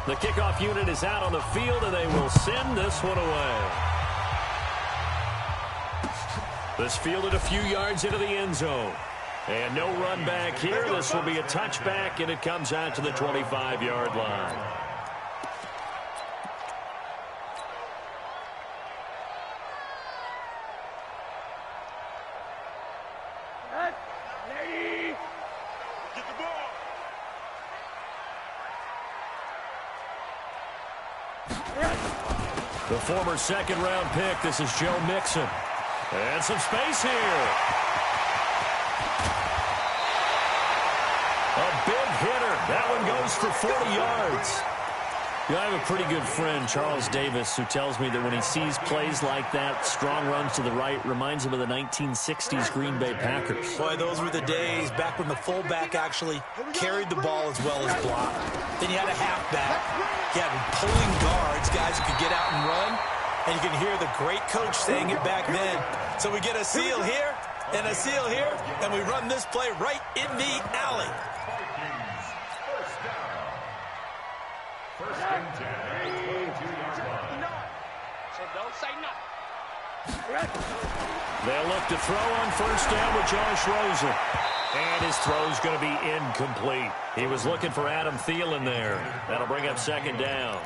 The kickoff unit is out on the field, and they will send this one away. This fielded a few yards into the end zone. And no run back here. This will be a touchback, and it comes out to the 25-yard line. The former second-round pick, this is Joe Mixon. And some space here. A big hitter. That one goes for 40 yards. You know, I have a pretty good friend, Charles Davis, who tells me that when he sees plays like that, strong runs to the right, reminds him of the 1960s Green Bay Packers. Boy, those were the days back when the fullback actually carried the ball as well as blocked. Then you had a halfback. You had pulling guards, guys who could get out and run. And you can hear the great coach saying it back then. So we get a seal here and a seal here, and we run this play right in the alley. First and 10, 22-yard line. So don't say nothing. They'll look to throw on first down with Josh Rosen. And his throw's going to be incomplete. He was looking for Adam Thielen there. That'll bring up second down.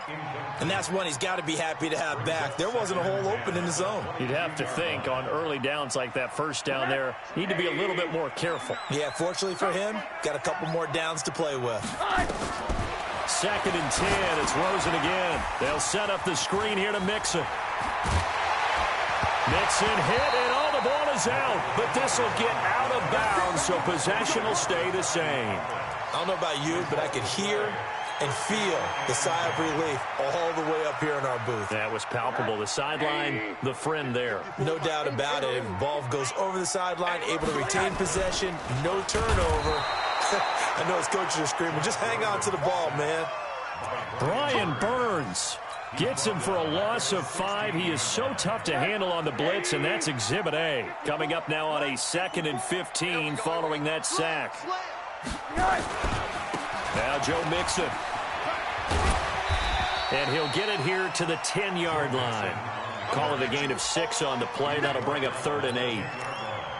And that's one he's got to be happy to have back. There wasn't a hole open in the zone. You'd have to think on early downs like that first down there, need to be a little bit more careful. Yeah, fortunately for him, got a couple more downs to play with. Second and 10, it's Rosen again. They'll set up the screen here to Mixon. Mixon hit, and all the ball is out. But this will get out of bounds, so possession will stay the same. I don't know about you, but I could hear and feel the sigh of relief all the way up here in our booth. That was palpable. The sideline, the friend there. No doubt about it. Ball goes over the sideline, able to retain possession, no turnover. I know his coaches are screaming, just hang on to the ball, man. Brian Burns gets him for a loss of 5. He is so tough to handle on the blitz, and that's Exhibit A. Coming up now on a 2nd and 15 following that sack. Now Joe Mixon. And he'll get it here to the 10-yard line. Call it a gain of 6 on the play. That'll bring up 3rd and 8.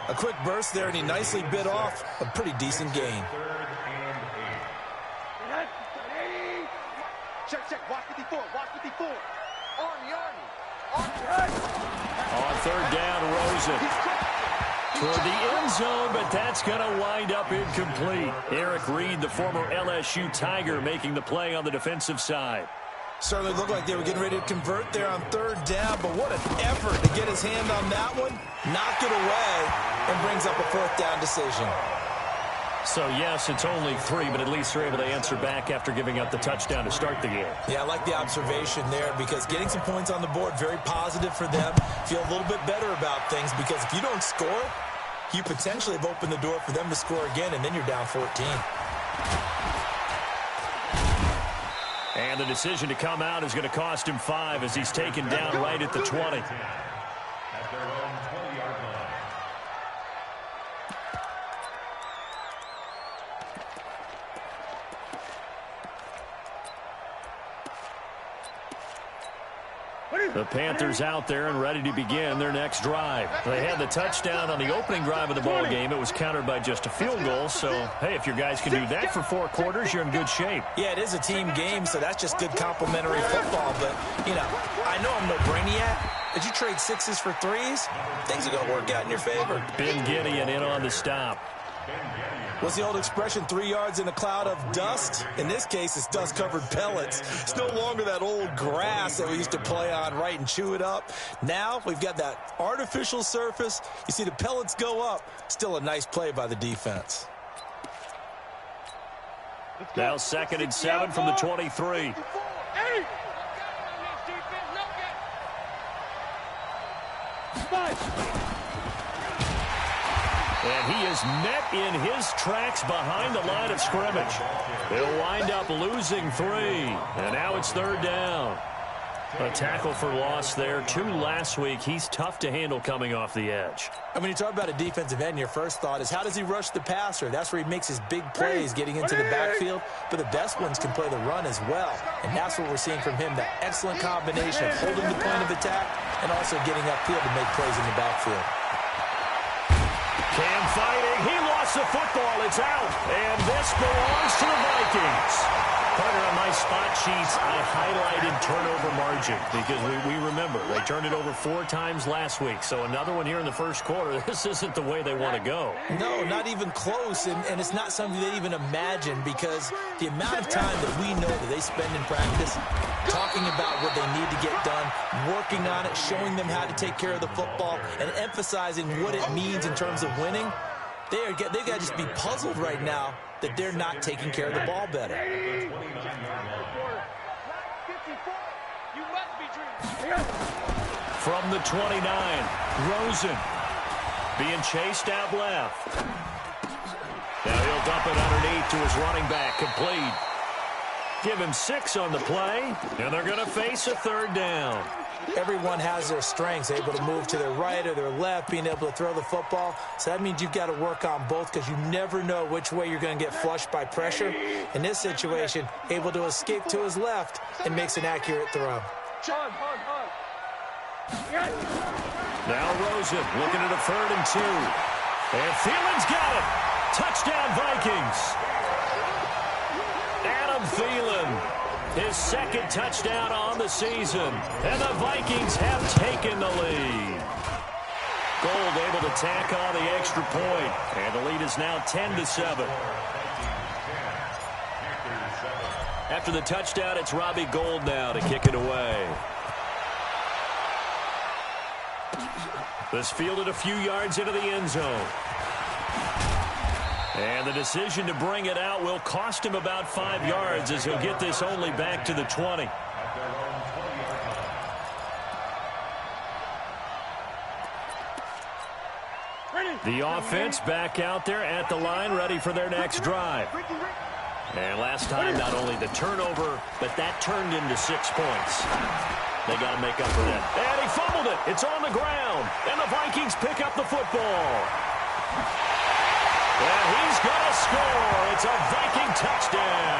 A quick burst there, and he nicely bit off a pretty decent gain. Check. Watch 54. On 3rd down, Rosen. Toward the end zone, but that's going to wind up incomplete. Eric Reed, the former LSU Tiger, making the play on the defensive side. Certainly looked like they were getting ready to convert there on 3rd down, but what an effort to get his hand on that one, knock it away, and brings up a 4th down decision. So, yes, it's only 3, but at least they're able to answer back after giving up the touchdown to start the game. Yeah, I like the observation there because getting some points on the board, very positive for them. Feel a little bit better about things because if you don't score, you potentially have opened the door for them to score again, and then you're down 14. And the decision to come out is going to cost him 5 as he's taken down right at the 20. At their own 20-yard line. The Panthers out there and ready to begin their next drive. They had the touchdown on the opening drive of the ball game. It was countered by just a field goal. So, hey, if your guys can do that for 4 quarters, you're in good shape. Yeah, it is a team game, so that's just good complimentary football. But, you know, I know I'm no brainiac. But you trade 6s for 3s, things are going to work out in your favor. Ben Gideon in on the stop. What's the old expression, 3 yards in a cloud of dust? In this case, it's dust-covered pellets. It's no longer that old grass that we used to play on, right, and chew it up. Now we've got that artificial surface. You see the pellets go up. Still a nice play by the defense. Now 2nd and 7 from the 23. And he is met in his tracks behind the line of scrimmage. They'll wind up losing 3. And now it's 3rd down. A tackle for loss there. 2 last week. He's tough to handle coming off the edge. And when you talk about a defensive end, your first thought is, how does he rush the passer? That's where he makes his big plays getting into the backfield. But the best ones can play the run as well. And that's what we're seeing from him, that excellent combination of holding the point of attack and also getting upfield to make plays in the backfield. Cam fighting. He lost the football. It's out. And this belongs to the Vikings. Partner, on my spot sheets, I highlighted turnover margin because we remember they turned it over 4 times last week. So another one here in the first quarter. This isn't the way they want to go. No, not even close. And it's not something they even imagine, because the amount of time that we know that they spend in practice talking about what they need to get done, working on it, showing them how to take care of the football, and emphasizing what it means in terms of winning. They've got to just be puzzled right now that they're not taking care of the ball better. From the 29, Rosen being chased out left. Now he'll dump it underneath to his running back, complete. Give him 6 on the play, and they're going to face a 3rd down. Everyone has their strengths, able to move to their right or their left, being able to throw the football. So that means you've got to work on both, because you never know which way you're going to get flushed by pressure. In this situation, able to escape to his left and makes an accurate throw. Now Rosen looking at a 3rd and 2. And Thielen's got it. Touchdown Vikings. Adam Thielen, his 2nd touchdown on the season. And the Vikings have taken the lead. Gould able to tack on the extra point. And the lead is now 10-7. After the touchdown, it's Robbie Gould now to kick it away. This fielded a few yards into the end zone. And the decision to bring it out will cost him about 5 yards, as he'll get this only back to the 20. The offense back out there at the line, ready for their next drive. And last time, not only the turnover, but that turned into 6 points. They got to make up for that. And he fumbled it. It's on the ground. And the Vikings pick up the football. And he's going to score. It's a Viking touchdown.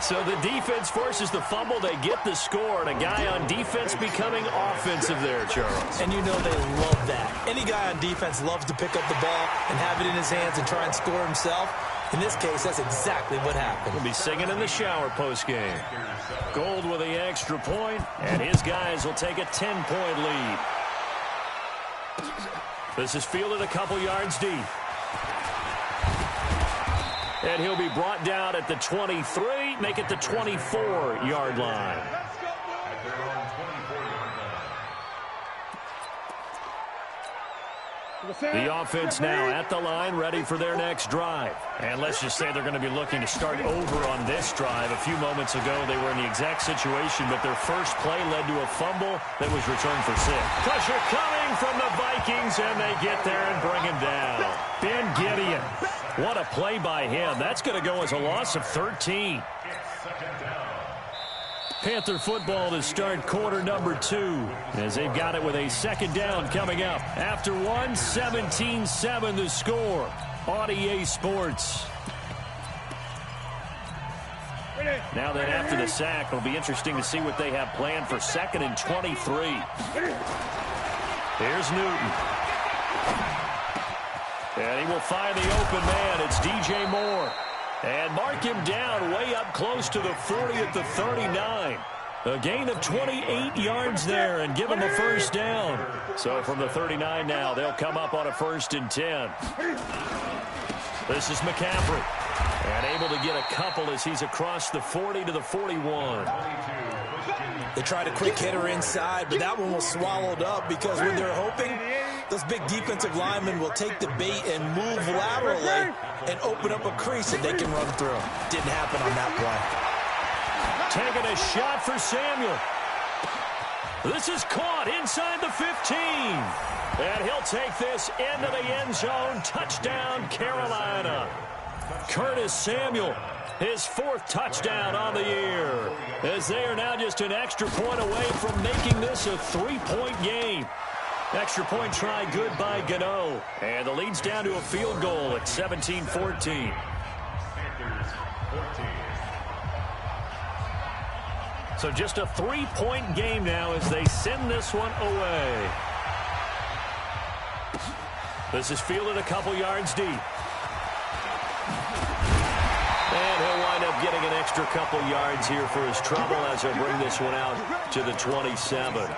So the defense forces the fumble. They get the score. And a guy on defense becoming offensive there, Charles. And you know they love that. Any guy on defense loves to pick up the ball and have it in his hands and try and score himself. In this case, that's exactly what happened. He'll be singing in the shower postgame. Gould with the extra point, and his guys will take a 10-point lead. This is fielded a couple yards deep. And he'll be brought down at the 23, make it the 24-yard line. The offense now at the line, ready for their next drive. And let's just say they're going to be looking to start over on this drive. A few moments ago, they were in the exact situation, but their first play led to a fumble that was returned for 6. Pressure coming from the Vikings, and they get there and bring him down. Ben Gideon, what a play by him. That's going to go as a loss of 13. Panther football to start quarter number 2, as they've got it with a 2nd down coming up. After 1, 17-7 the score on EA Sports. Now that after the sack, it'll be interesting to see what they have planned for 2nd and 23. Here's Newton. And he will find the open man. It's DJ Moore. And mark him down way up close to the 40 at the 39. A gain of 28 yards there and give him a 1st down. So from the 39 now, they'll come up on a 1st and 10. This is McCaffrey. And able to get a couple as he's across the 40 to the 41. They tried a quick hitter inside, but that one was swallowed up, because when they're hoping, those big defensive linemen will take the bait and move laterally and open up a crease that they can run through. Didn't happen on that play. Taking a shot for Samuel. This is caught inside the 15. And he'll take this into the end zone. Touchdown, Carolina. Curtis Samuel, his 4th touchdown on the year, as they are now just an extra point away from making this a 3-point game. Extra point try good by Goodell, and the lead's down to a field goal at 17-14. So just a 3-point game now as they send this one away. This is fielded a couple yards deep. And he'll wind up getting an extra couple yards here for his trouble as he'll bring this one out to the 27.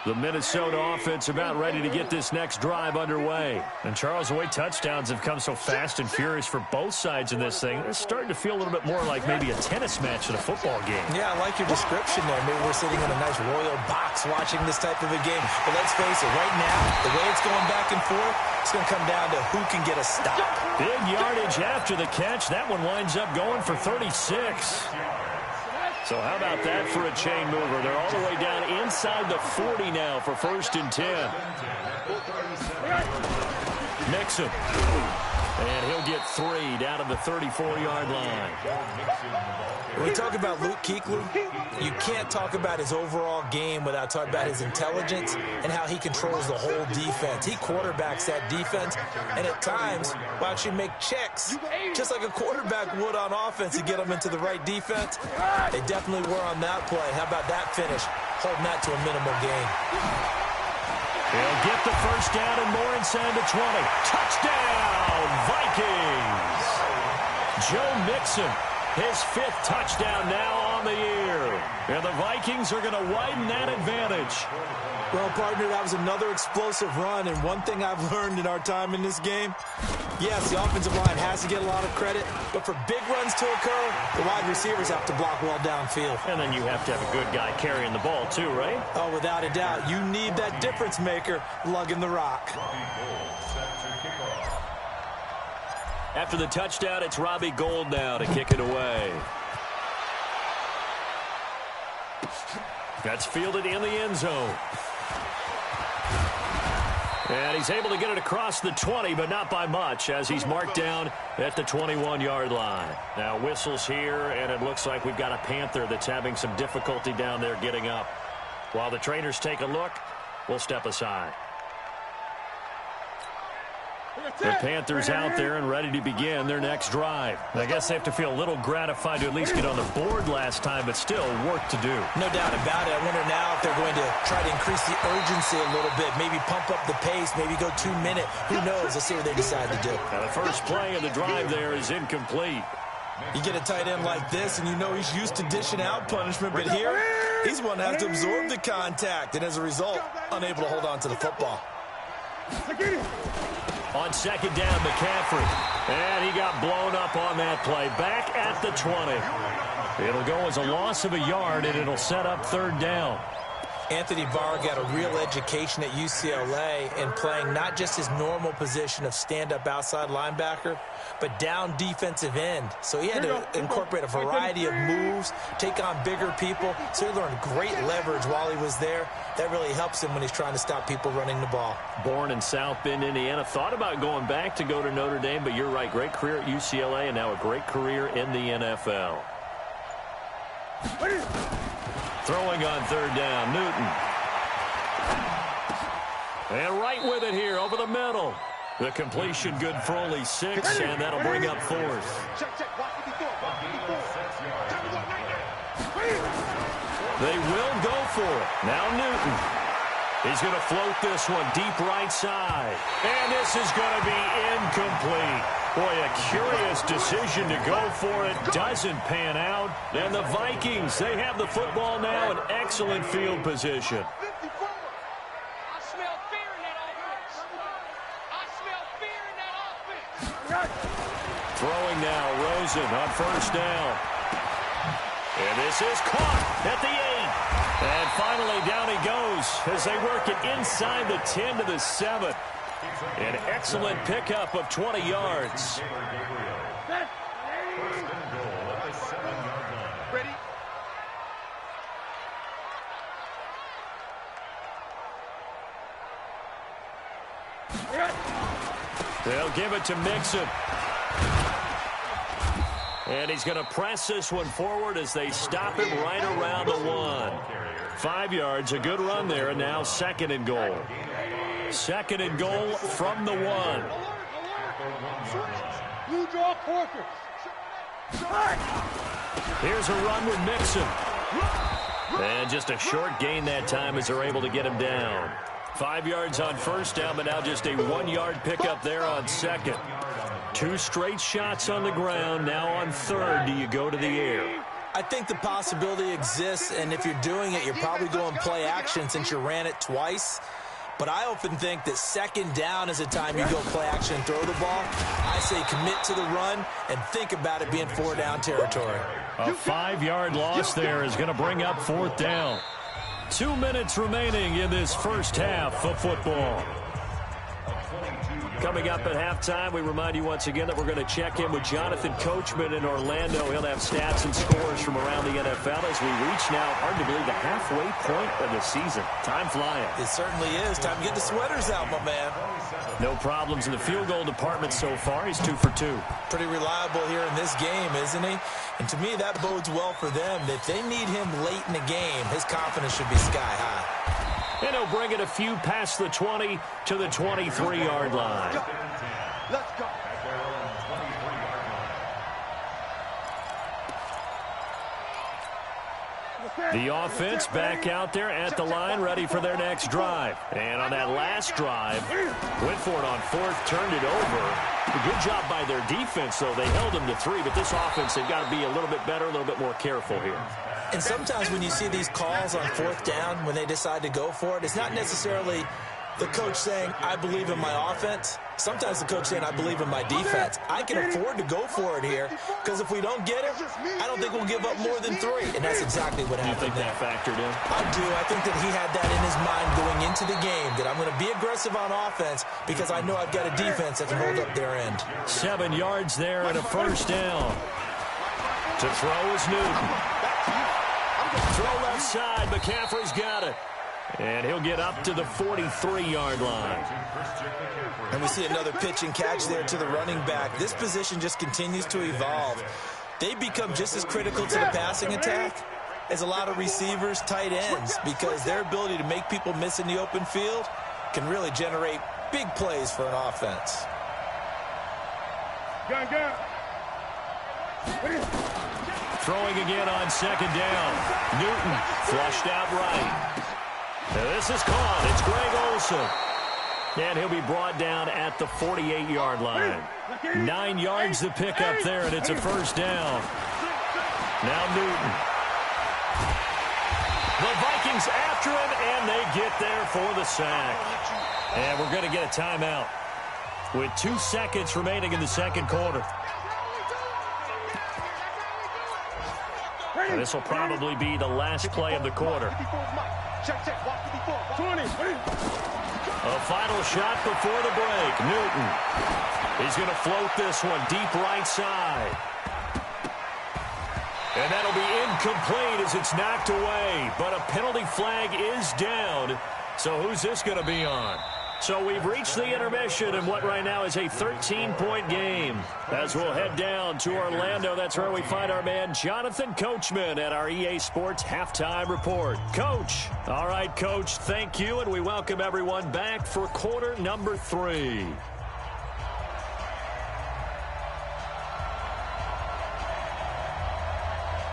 The Minnesota offense about ready to get this next drive underway. And Charles, the way touchdowns have come so fast and furious for both sides in this thing, it's starting to feel a little bit more like maybe a tennis match than a football game. Yeah, I like your description there. Maybe we're sitting in a nice royal box watching this type of a game. But let's face it, right now, the way it's going back and forth, it's going to come down to who can get a stop. Big yardage after the catch. That one winds up going for 36. So how about that for a chain mover? They're all the way down inside the 40 now for 1st and 10. Mixon. And he'll get 3 down to the 34-yard line. When we talk about Luke Kuechly, you can't talk about his overall game without talking about his intelligence and how he controls the whole defense. He quarterbacks that defense, and at times will actually make checks, just like a quarterback would on offense to get them into the right defense. They definitely were on that play. How about that finish? Holding that to a minimal gain. He'll get the first down and more inside the 20. Touchdown, Vikings! Joe Mixon, his 5th touchdown now on the year. And the Vikings are going to widen that advantage. Well, partner, that was another explosive run, and one thing I've learned in our time in this game, yes, the offensive line has to get a lot of credit, but for big runs to occur, the wide receivers have to block well downfield. And then you have to have a good guy carrying the ball too, right? Oh, without a doubt. You need that difference maker lugging the rock. After the touchdown, it's Robbie Gould now to kick it away. That's fielded in the end zone. And he's able to get it across the 20, but not by much, as he's marked down at the 21-yard line. Now whistles here, and it looks like we've got a Panther that's having some difficulty down there getting up. While the trainers take a look, we'll step aside. The Panthers out there and ready to begin their next drive. I guess they have to feel a little gratified to at least get on the board last time, but still work to do. No doubt about it. I wonder now if they're going to try to increase the urgency a little bit, maybe pump up the pace, maybe go 2-minute. Who knows? Let's see what they decide to do. Now the first play of the drive there is incomplete. You get a tight end like this, and you know he's used to dishing out punishment, but here, he's one that has to absorb the contact, and as a result, unable to hold on to the football. On 2nd down, McCaffrey. And he got blown up on that play. Back at the 20. It'll go as a loss of a yard, and it'll set up 3rd down. Anthony Barr got a real education at UCLA in playing not just his normal position of stand-up outside linebacker, but down defensive end. So he had to incorporate a variety of moves, take on bigger people. So he learned great leverage while he was there. That really helps him when he's trying to stop people running the ball. Born in South Bend, Indiana. Thought about going back to go to Notre Dame, but you're right. Great career at UCLA and now a great career in the NFL. Throwing on 3rd down, Newton. And right with it here, over the middle. The completion good for only 6, and that'll bring up 4th. They will go for it. Now Newton. He's going to float this one deep right side. And this is going to be incomplete. Boy, a curious decision to go for it. Doesn't pan out. And the Vikings, they have the football now in excellent field position. I smell fear in that offense. I smell fear in that offense. Throwing now, Rosen on 1st down. And this is caught at the 8. And finally down he goes as they work it inside the 10 to the 7. An excellent pickup of 20 yards. Ready? They'll give it to Mixon. And he's going to press this one forward as they stop him right around the 1. 5 yards, a good run there, and now 2nd and goal. 2nd and goal from the 1. Here's a run with Mixon. And just a short gain that time as they're able to get him down. 5 yards on first down, but now just a 1-yard pickup there on 2nd. 2 straight shots on the ground. Now on 3rd, do you go to the air? I think the possibility exists, and if you're doing it, you're probably going play action since you ran it twice. But I often think that 2nd down is a time you go play action and throw the ball. I say commit to the run and think about it being 4-down territory. A 5-yard loss there is going to bring up 4th down. 2 minutes remaining in this first half of football. Coming up at halftime, we remind you once again that we're going to check in with Jonathan Coachman in Orlando. He'll have stats and scores from around the NFL as we reach now, hard to believe, the halfway point of the season. Time flying. It certainly is. Time to get the sweaters out, my man. No problems in the field goal department so far. He's 2 for 2. Pretty reliable here in this game, isn't he? And to me, that bodes well for them. If they need him late in the game, his confidence should be sky high. And he'll bring it a few past the 20 to the 23-yard line. Let's go. The offense back out there at the line, ready for their next drive. And on that last drive, went for it on 4th, turned it over. A good job by their defense, though. They held them to 3, but this offense, they've got to be a little bit better, a little bit more careful here. And sometimes when you see these calls on 4th down, when they decide to go for it, it's not necessarily the coach saying, I believe in my offense. Sometimes the coach saying, I believe in my defense. I can afford to go for it here because if we don't get it, I don't think we'll give up more than 3. And that's exactly what happened. You think that factored in? I do. I think that he had that in his mind going into the game, that I'm going to be aggressive on offense because I know I've got a defense that can hold up their end. 7 yards there and a first down. To throw is Newton. Throw left side. McCaffrey's got it. And he'll get up to the 43-yard line. And we see another pitch and catch there to the running back. This position just continues to evolve. They become just as critical to the passing attack as a lot of receivers, tight ends, because their ability to make people miss in the open field can really generate big plays for an offense. Throwing again on 2nd down. Newton flushed out right. Now this is caught. It's Greg Olsen. And he'll be brought down at the 48-yard line. 9 yards to pick up there, and it's a first down. Now Newton. The Vikings after him, and they get there for the sack. And we're going to get a timeout with 2 seconds remaining in the second quarter. And this will probably be the last play of the quarter. A final shot before the break. Newton. He's going to float this one deep right side. And that'll be incomplete as it's knocked away. But a penalty flag is down. So who's this going to be on? So we've reached the intermission in what right now is a 13-point game. As we'll head down to Orlando, that's where we find our man Jonathan Coachman at our EA Sports Halftime Report. Coach. All right, Coach, thank you, and we welcome everyone back for quarter number 3.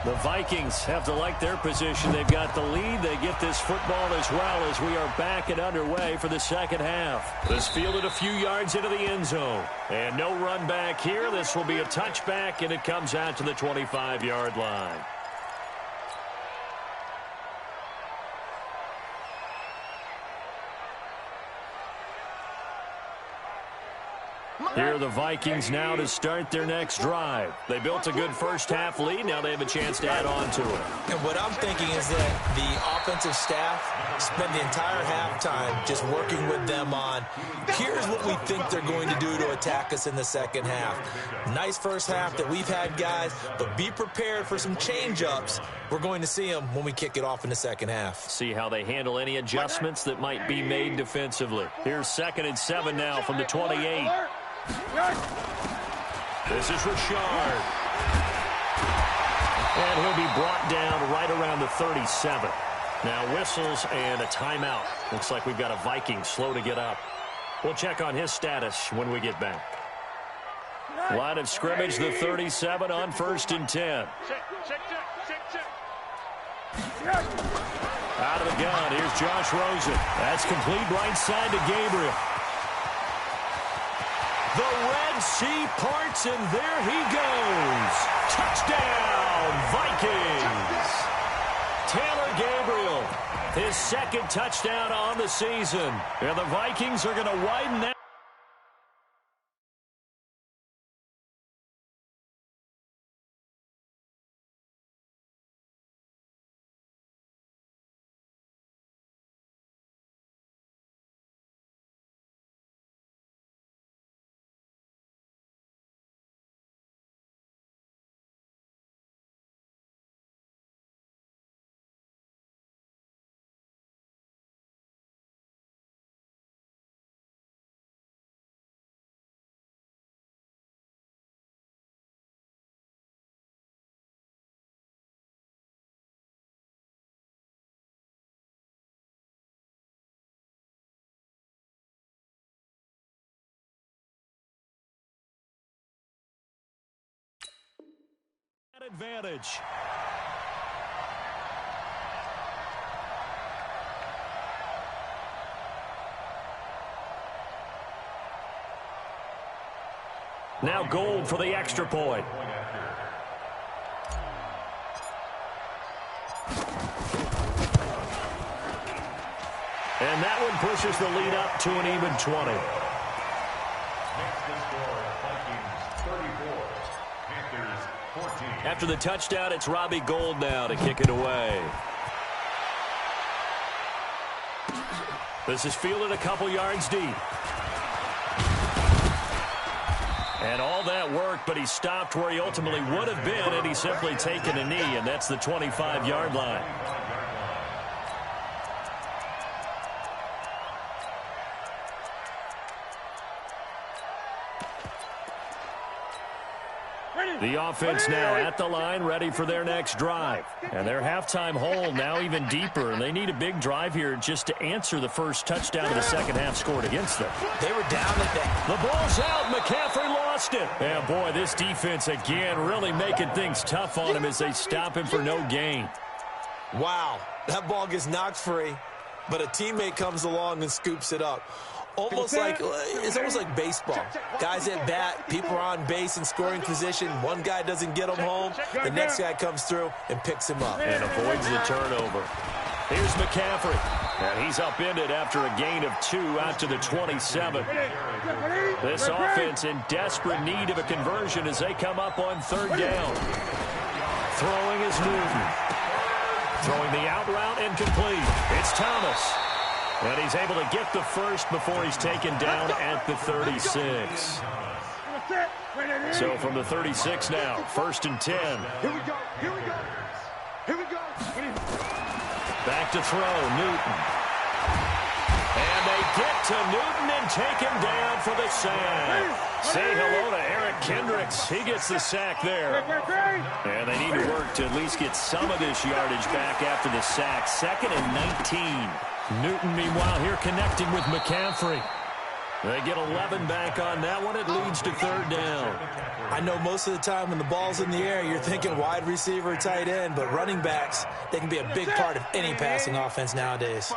The Vikings have to like their position. They've got the lead. They get this football as well as we are back and underway for the second half. This fielded a few yards into the end zone. And no run back here. This will be a touchback, and it comes out to the 25-yard line. Here are the Vikings now to start their next drive. They built a good first-half lead. Now they have a chance to add on to it. And what I'm thinking is that the offensive staff spent the entire halftime just working with them on, here's what we think they're going to do to attack us in the second half. Nice first half that we've had, guys, but be prepared for some change-ups. We're going to see them when we kick it off in the second half. See how they handle any adjustments that might be made defensively. Here's 2nd and 7 now from the 28. This is Richard. And he'll be brought down right around the 37. Now whistles and a timeout. Looks like we've got a Viking slow to get up. We'll check on his status when we get back. Line of scrimmage, the 37 on 1st and 10. Out of the gun, here's Josh Rosen. That's complete right side to Gabriel. The Red Sea parts, and there he goes. Touchdown, Vikings. Taylor Gabriel, his second touchdown on the season. And the Vikings are going to widen that. Advantage. Now Gold for the extra point. And that one pushes the lead up to an even 20. After the touchdown, it's Robbie Gould now to kick it away. This is fielded a couple yards deep. And all that work, but he stopped where he ultimately would have been had he simply taken a knee, and that's the 25-yard line. The offense now at the line, ready for their next drive. And their halftime hole now even deeper, and they need a big drive here just to answer the first touchdown of the second half scored against them. They were down at that. The ball's out. McCaffrey lost it. And, boy, this defense again really making things tough on him as they stop him for no gain. Wow, that ball gets knocked free, but a teammate comes along and scoops it up. It's almost like baseball. Guys at bat, people are on base in scoring position. One guy doesn't get him home. The next guy comes through and picks him up. And avoids the turnover. Here's McCaffrey. And he's upended after a gain of 2 out to the 27. This offense in desperate need of a conversion as they come up on 3rd down. Throwing is Newton. Throwing the out route incomplete. It's Thomas. And he's able to get the first before he's taken down at the 36. So from the 36 now, 1st and 10. Here we go. Here we go. Here we go. Back to throw, Newton. And they get to Newton and take him down for the sack. Say hello to Eric Kendricks. He gets the sack there. And they need to work to at least get some of this yardage back after the sack. 2nd and 19. Newton, meanwhile, here connecting with McCaffrey. They get 11 back on that one. It leads to 3rd down. I know most of the time when the ball's in the air, you're thinking wide receiver, tight end, but running backs, they can be a big part of any passing offense nowadays.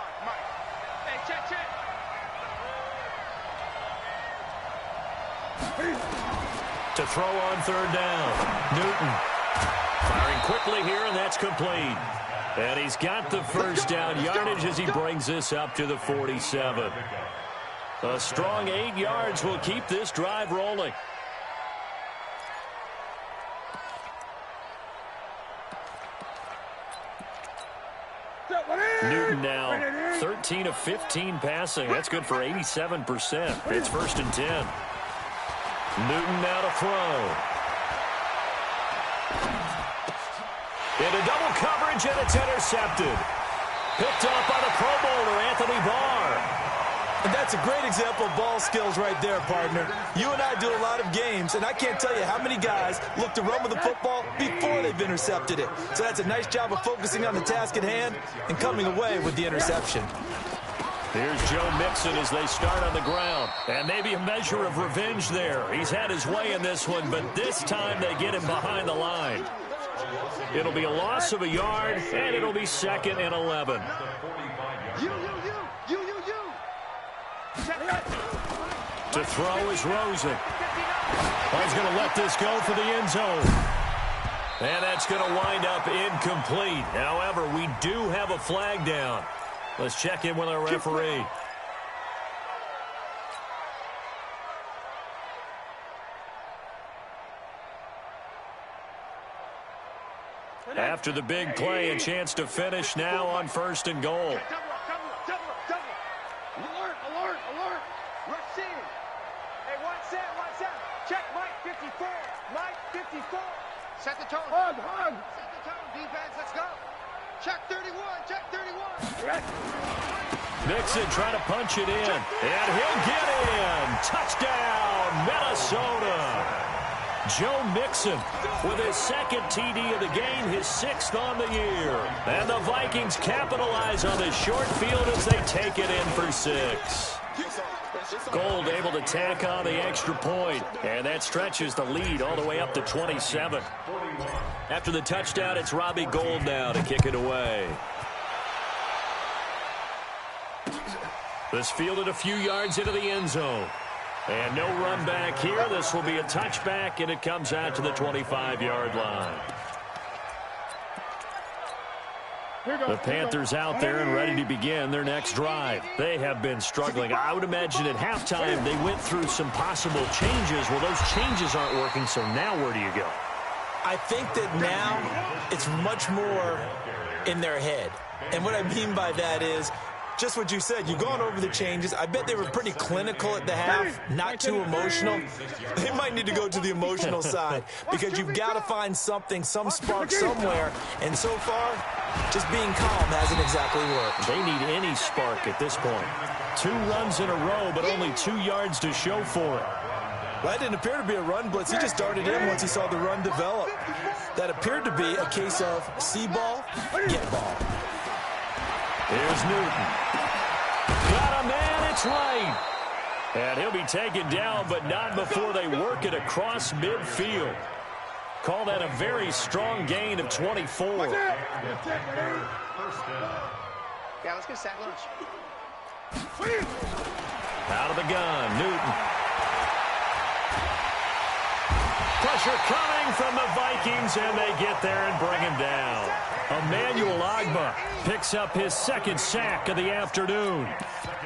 To throw on 3rd down. Newton firing quickly here, and that's complete. And he's got the first down yardage as he brings this up to the 47. A strong 8 yards will keep this drive rolling. Newton now 13 of 15 passing. That's good for 87%. It's 1st and 10. Newton now to throw. Into double coverage, and it's intercepted. Picked up by the Pro Bowler, Anthony Barr. And that's a great example of ball skills right there, partner. You and I do a lot of games, and I can't tell you how many guys look to run with the football before they've intercepted it. So that's a nice job of focusing on the task at hand and coming away with the interception. Here's Joe Mixon as they start on the ground. And maybe a measure of revenge there. He's had his way in this one, but this time they get him behind the line. It'll be a loss of a yard, and it'll be 2nd and 11. To throw is Rosen. Well, he's going to let this go for the end zone. And that's going to wind up incomplete. However, we do have a flag down. Let's check in with our referee. After the big play, a chance to finish now on 1st and goal. Alert, alert. Rush in. Hey, one set. Check Mike 54. Mike 54. Set the tone. Hug. Set the tone, defense. Let's go. Check 31. Nixon trying to punch it in, and he'll get in. Touchdown, Minnesota. Joe Mixon with his 2nd TD of the game, his 6th on the year. And the Vikings capitalize on this short field as they take it in for 6. Gould able to tack on the extra point, and that stretches the lead all the way up to 27. After the touchdown, it's Robbie Gould now to kick it away. This fielded a few yards into the end zone. And no run back here. This will be a touchback, and it comes out to the 25-yard line. The Panthers out there and ready to begin their next drive. They have been struggling. I would imagine at halftime they went through some possible changes. Well, those changes aren't working, so now where do you go? I think that now it's much more in their head. And what I mean by that is just what you said. You've gone over the changes. I bet they were pretty clinical at the half, not too emotional. They might need to go to the emotional side because you've got to find something, some spark somewhere. And so far, just being calm hasn't exactly worked. They need any spark at this point. 2 runs in a row, but only 2 yards to show for it. Well, that didn't appear to be a run blitz. He just darted in once he saw the run develop. That appeared to be a case of see ball, get ball. Here's Newton. Got a man, it's right. And he'll be taken down, but not before they work it across midfield. Call that a very strong gain of 24. Yeah, let's get sack lunch. Out of the gun, Newton. Pressure coming from the Vikings, and they get there and bring him down. Emmanuel Ogbah picks up his 2nd sack of the afternoon.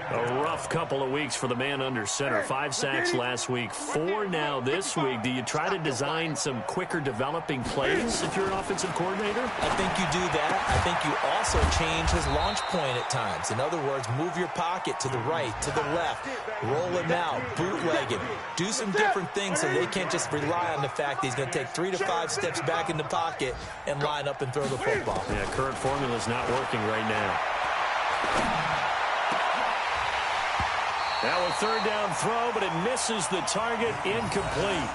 A rough couple of weeks for the man under center. 5 sacks last week, 4 now this week. Do you try to design some quicker developing plays if you're an offensive coordinator? I think you do that. I think you also change his launch point at times. In other words, move your pocket to the right, to the left, roll him out, bootleg him. Do some different things so they can't just rely on the fact that he's going to take 3 to 5 steps back in the pocket and line up and throw the football. Yeah, current formula is not working right now. Now a 3rd down throw, but it misses the target, incomplete.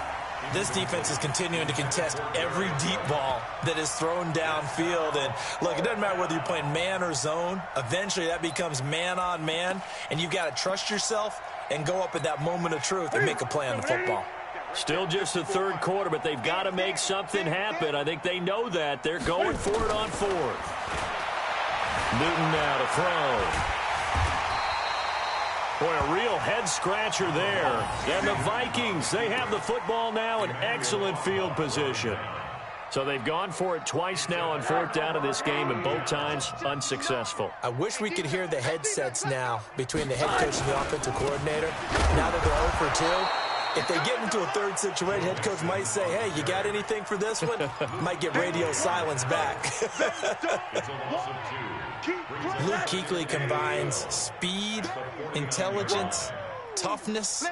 This defense is continuing to contest every deep ball that is thrown downfield. And look, it doesn't matter whether you're playing man or zone. Eventually that becomes man on man, and you've got to trust yourself and go up at that moment of truth and make a play on the football. Still just the 3rd quarter, but they've got to make something happen. I think they know that. They're going for it on 4th. Newton now to throw. Boy, a real head-scratcher there. And the Vikings, they have the football now in excellent field position. So they've gone for it twice now on 4th down in this game, and both times unsuccessful. I wish we could hear the headsets now between the head coach and the offensive coordinator. Now that they're 0 for 2, if they get into a 3rd situation, head coach might say, hey, you got anything for this one? Might get radio silence back. Luke Kuechly combines speed, intelligence, toughness,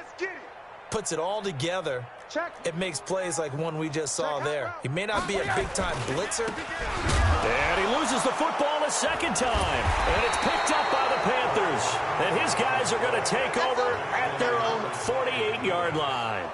puts it all together. It makes plays like one we just saw there. He may not be a big-time blitzer. And he loses the football a 2nd time. And it's picked up by the Panthers. Panthers. And his guys are going to take over at their own 48-yard line.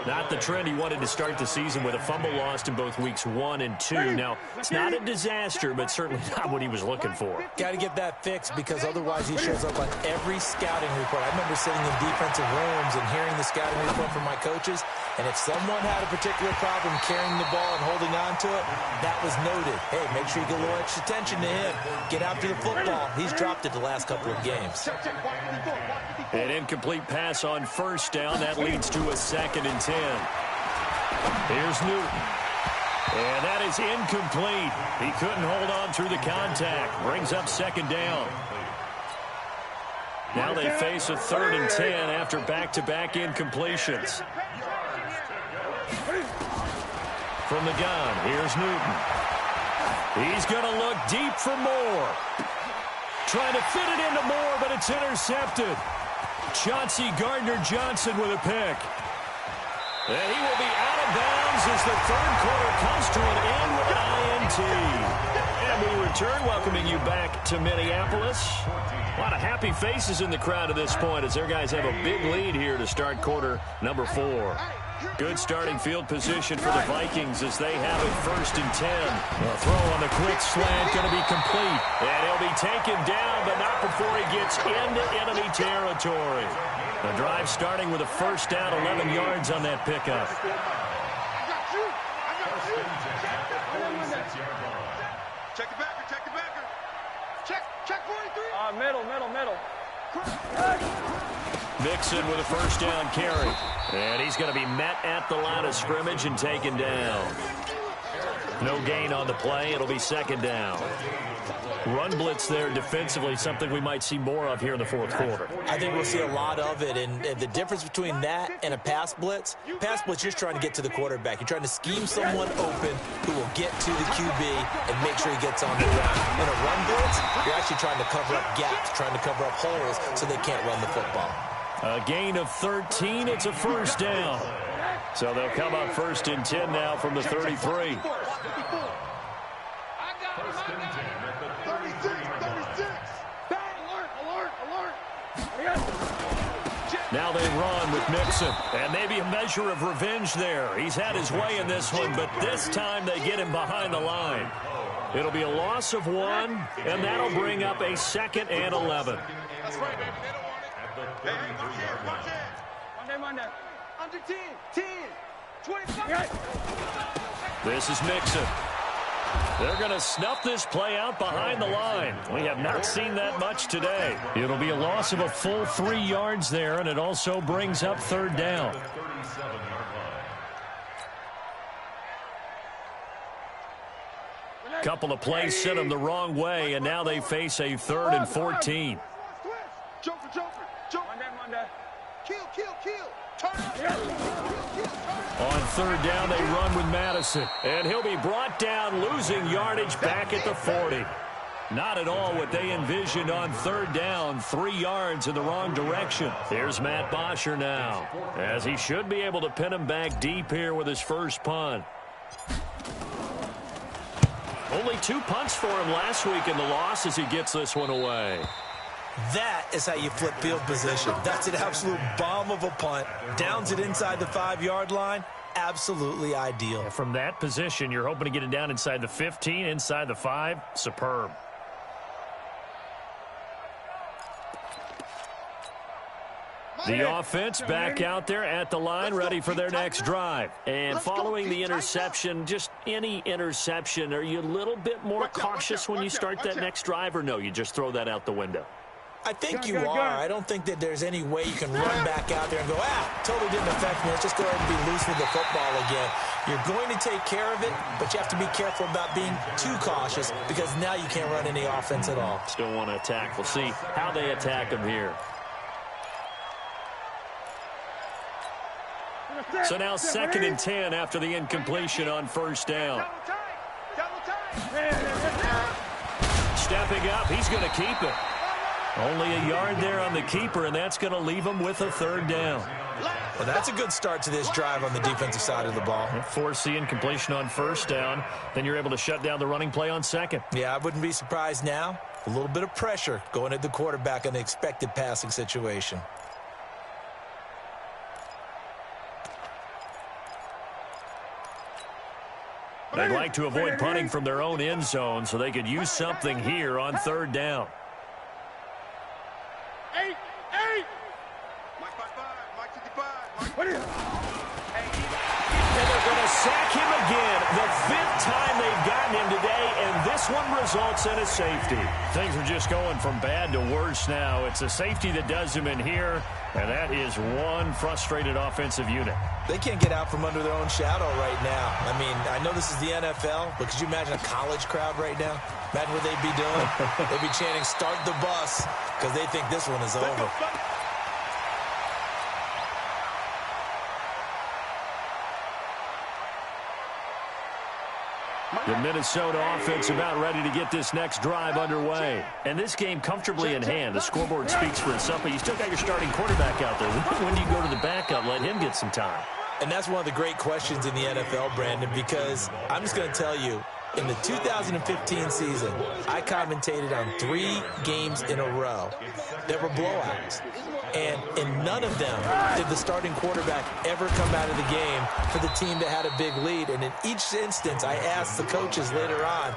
Not the trend he wanted to start the season with a fumble lost in both weeks 1 and 2. Now, it's not a disaster, but certainly not what he was looking for. Got to get that fixed because otherwise he shows up on every scouting report. I remember sitting in defensive rooms and hearing the scouting report from my coaches, and if someone had a particular problem carrying the ball and holding on to it, that was noted. Hey, make sure you get a little extra attention to him. Get after the football. He's dropped it the last couple of games. An incomplete pass on first down. That leads to a 2nd and 10. Here's Newton. And that is incomplete. He couldn't hold on through the contact. Brings up 2nd down. Now they face a 3rd and 10 after back-to-back incompletions. From the gun, here's Newton. He's going to look deep for Moore. Trying to fit it into Moore, but it's intercepted. Chauncey Gardner-Johnson with a pick. And he will be out of bounds as the 3rd quarter comes to an end with an INT. And we return, welcoming you back to Minneapolis. A lot of happy faces in the crowd at this point as their guys have a big lead here to start quarter number 4. Good starting field position for the Vikings as they have it 1st and 10. A throw on the quick slant going to be complete. And he'll be taken down, but not before he gets into enemy territory. The drive starting with a 1st down, 11 yards on that pickup. Check the backer, check the backer. Check 43. Middle. Mixon with a 1st down carry. And he's going to be met at the line of scrimmage and taken down. No gain on the play. It'll be 2nd down. Run blitz there defensively, something we might see more of here in the 4th quarter. I think we'll see a lot of it, and the difference between that and a pass blitz, you're just trying to get to the quarterback. You're trying to scheme someone open who will get to the QB and make sure he gets on the ground. In a run blitz, you're actually trying to cover up gaps, trying to cover up holes so they can't run the football. A gain of 13. It's a 1st down. So they'll come up 1st and 10 now from the 33. Now they run with Mixon, and maybe a measure of revenge there. He's had his way in this one, but this time they get him behind the line. It'll be a loss of 1, and that'll bring up a 2nd and 11. That's right, baby. They don't want it. Hey, watch it. Monday. Under 10, 25. This is Mixon. They're going to snuff this play out behind the line. We have not seen that much today. It'll be a loss of a full 3 yards there, and it also brings up 3rd down. Couple of plays sent them the wrong way, and now they face a 3rd and 14. Joker. Monday. Kill. On 3rd down, they run with Madison. And he'll be brought down, losing yardage back at the 40. Not at all what they envisioned on 3rd down. 3 yards in the wrong direction. Here's Matt Bosher now, as he should be able to pin him back deep here with his first punt. Only 2 punts for him last week in the loss as he gets this one away. That is how you flip field position. That's an absolute bomb of a punt. Downs it inside the 5-yard line. Absolutely ideal. And from that position, you're hoping to get it down inside the 15, inside the 5. Superb. The offense back out there at the line, ready for their next drive. And following the interception, just any interception, are you a little bit more cautious when you start that next drive, or no, you just throw that out the window? I think you are. I don't think that there's any way you can run back out there and go, totally didn't affect me. Let's just go ahead and be loose with the football again. You're going to take care of it, but you have to be careful about being too cautious because now you can't run any offense at all. Still want to attack. We'll see how they attack him here. So now 2nd and 10 after the incompletion on 1st down. Stepping up, he's going to keep it. Only a yard there on the keeper, and that's going to leave him with a 3rd down. Well, that's a good start to this drive on the defensive side of the ball. Force the incompletion on 1st down, then you're able to shut down the running play on 2nd. Yeah, I wouldn't be surprised now A little bit of pressure going at the quarterback in the expected passing situation. They'd like to avoid punting from their own end zone so they could use something here on third down. And they're going to sack him again. The 5th time they've gotten him today, and this one results in a safety. Things are just going from bad to worse now. It's a safety that does him in here, and that is one frustrated offensive unit. They can't get out from under their own shadow right now. I mean, I know this is the NFL, but could you imagine a college crowd right now? Imagine what they'd be doing. They'd be chanting, "Start the bus," because they think this one is over. The Minnesota offense about ready to get this next drive underway. And this game comfortably in hand. The scoreboard speaks for itself, but you still got your starting quarterback out there. When do you go to the backup, let him get some time? And that's one of the great questions in the NFL, Brandon, because I'm just going to tell you, in the 2015 season, I commentated on 3 games in a row that were blowouts. And in none of them did the starting quarterback ever come out of the game for the team that had a big lead. And in each instance, I asked the coaches later on,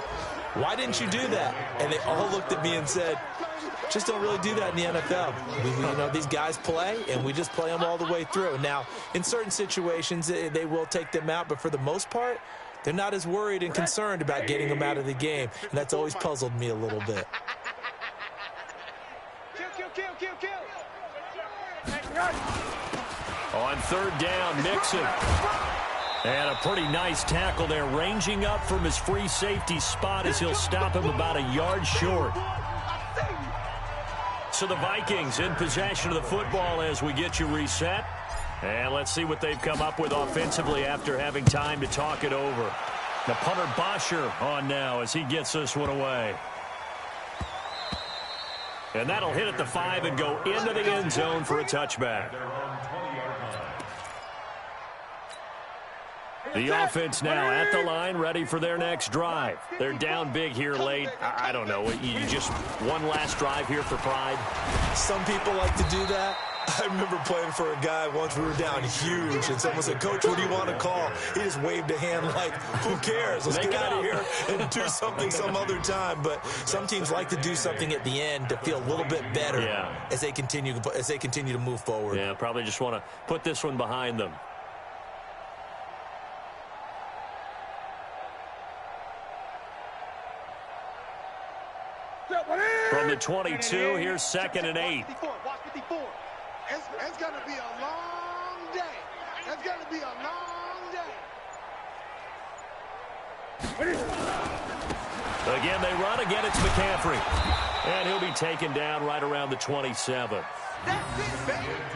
why didn't you do that? And they all looked at me and said, just don't really do that in the NFL. These guys play, and we just play them all the way through. Now, in certain situations, they will take them out, but for the most part, they're not as worried and concerned about getting them out of the game. And that's always puzzled me a little bit. On third down, Mixon. And a pretty nice tackle there, ranging up from his free safety spot as he'll stop him about a yard short. So the Vikings in possession of the football as we get you reset. And let's see what they've come up with offensively after having time to talk it over. The punter Bosher on now as he gets this one away. And that'll hit at the 5 and go into the end zone for a touchback. The offense now at the line, ready for their next drive. They're down big here late. I don't know. You just one last drive here for pride? Some people like to do that. I remember playing for a guy once. We were down huge, and someone said, "Coach, what do you want to call?" He just waved a hand like, "Who cares? Let's get out of here and do something some other time." But some teams like to do something at the end to feel a little bit better as they continue to move forward. Yeah, probably just want to put this one behind them. From the 22, here's 2nd and 8. It's going to be a long day. It's going to be a long day. Again, they run. Again, it's McCaffrey. And he'll be taken down right around the 27.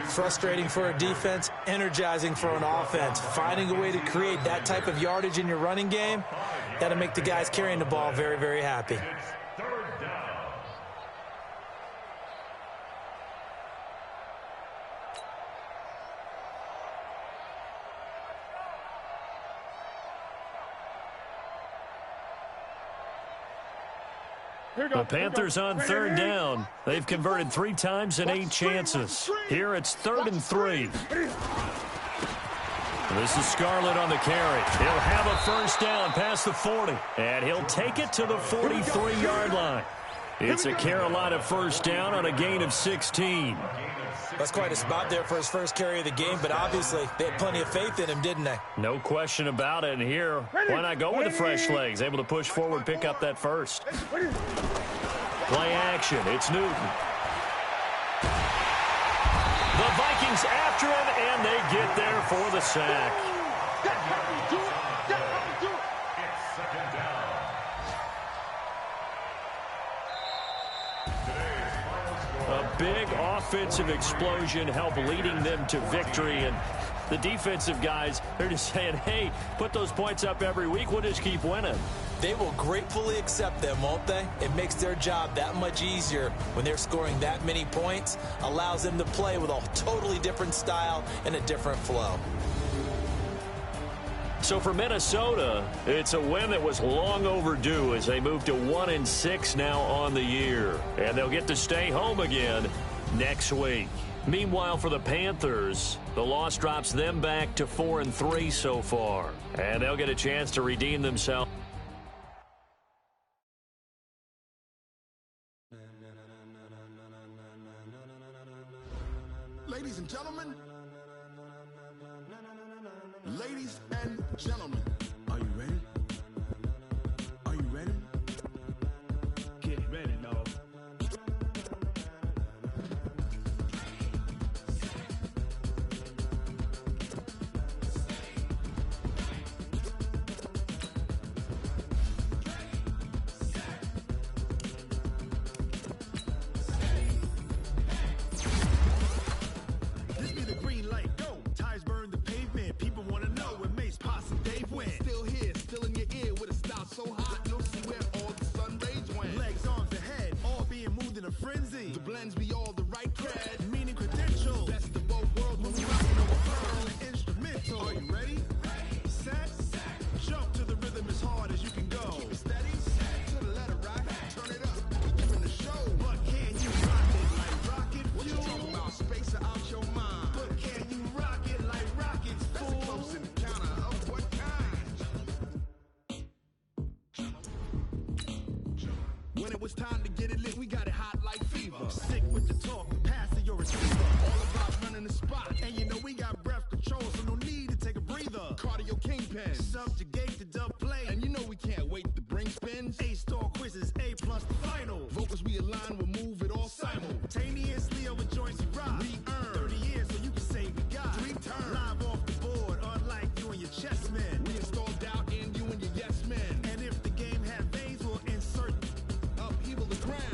Frustrating for a defense, energizing for an offense. Finding a way to create that type of yardage in your running game, that'll make the guys carrying the ball very, very happy. The Panthers on third down. They've converted 3 times in 8 chances. Here it's 3rd and 3. This is Scarlett on the carry. He'll have a first down past the 40. And he'll take it to the 43-yard line. It's a Carolina first down on a gain of 16. That's quite a spot there for his first carry of the game, but obviously they had plenty of faith in him, didn't they? No question about it. And here, why not go with the fresh legs? Able to push forward, pick up that first. Play action. It's Newton. The Vikings after him, and they get there for the sack. A big offensive explosion helped leading them to victory. And the defensive guys, they're just saying, hey, put those points up every week. We'll just keep winning. They will gratefully accept them, won't they? It makes their job that much easier when they're scoring that many points. Allows them to play with a totally different style and a different flow. So for Minnesota, it's a win that was long overdue as they move to 1-6 now on the year. And they'll get to stay home again next week. Meanwhile, for the Panthers, the loss drops them back to 4-3 so far. And they'll get a chance to redeem themselves. Ladies and gentlemen, ladies and gentlemen, are you ready? Are you ready? Get ready, dog. This be the green light, go. Tires burn the pavement. People want to know when Mace, Posse, and Dave went. Still here, still in your ear with a style so hot, you'll see where all the sun rays went. Legs, arms, and head, all being moved in a frenzy. The blends be all the right cred, meaning credentials. Best of both worlds when we rockin' over pearl and instrumental. Are you ready? Set, jump to the rhythm as hard as you can go. Keep it steady, to the letter right, turn it up, giving the show. But can you rock it like rocket fuel? What you talking about, space out your mind? But can you rock it like rockets, fool? That's a close encounter of what kind? When it was time to get it lit, we got it hot like fever. Sick with the talk, pass to your receiver. All about running the spot, and you know we got breath control, so no need to take a breather. Cardio kingpin, subjugate the dub play, and you know we can't wait to bring spins. A-star quizzes, A+ the final. Vocals we align, we'll move it all simultaneously over joints we rock. We earn 30 years, so you can say we got 3 turns live off the board, unlike you and your chess men. We installed doubt in you and your yes men. And if the game had veins, we'll insert upheaval the ground.